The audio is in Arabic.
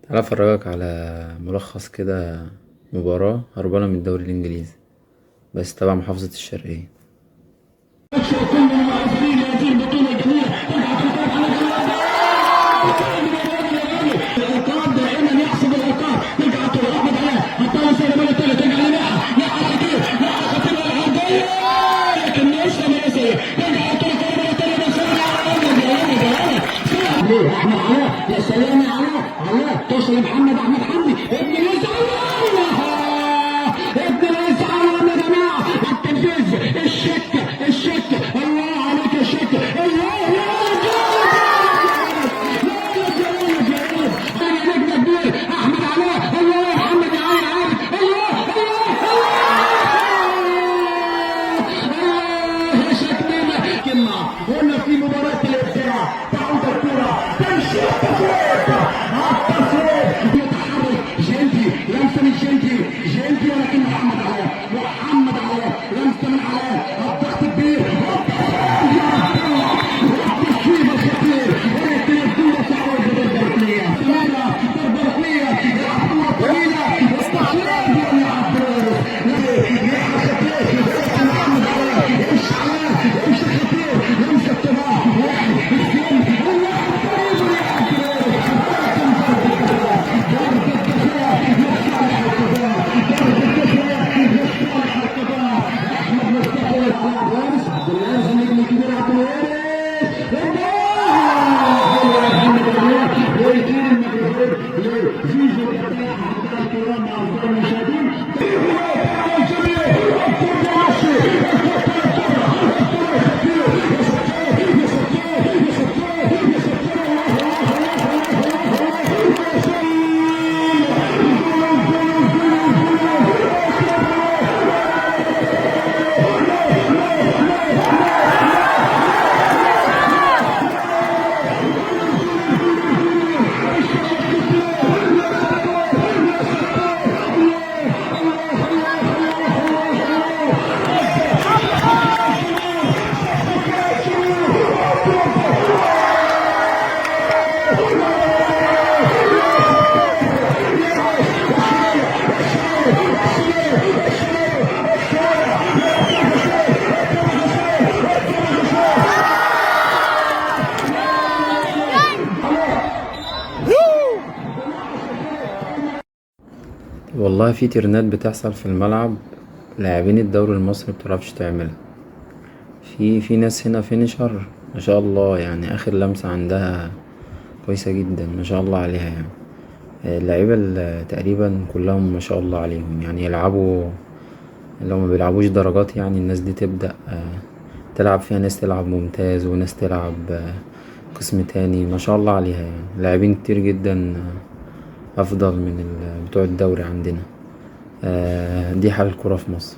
تعالى افرجك على ملخص كده. مباراة هربانة من الدوري الانجليزي بس تبع محافظة الشرقية. احمد علاء، يا سلام يا علاء توصل لمحمد احمد حمدي ابن الازعل. ابن الازعل يا جماعه، التنفيذ الشك الله عليك يا شك الله يا احمد علاء الله يا محمد يا علي عارف الله يا شكلنا كلمه قلنا في مباراه الابداع تعود الكره تمشي جلدي لمسه من جلدي ولكن محمد علاء لمسه من علاء الضغط كبير التسويب الخطير التسويب صعب ضربه ركنيه طويله استعراض يا عبد محمد علاء امشي خطير لمسه تمام واحد اثنين والله في ترنات بتحصل في الملعب، لاعبين الدوري المصري مبتعرفش تعملها. في ناس هنا فينيشر ما شاء الله، يعني اخر لمسة عندها كويسة جدا ما شاء الله عليها. يعني اللعيبة تقريبا كلهم ما شاء الله عليهم، يعني يلعبوا لو ما بيلعبوش درجات. يعني الناس دي تبدأ تلعب فيها، ناس تلعب ممتاز وناس تلعب قسم تاني ما شاء الله عليها. يعني لاعبين كتير جدا افضل من بتوع الدوري عندنا. دي حال الكرة في مصر.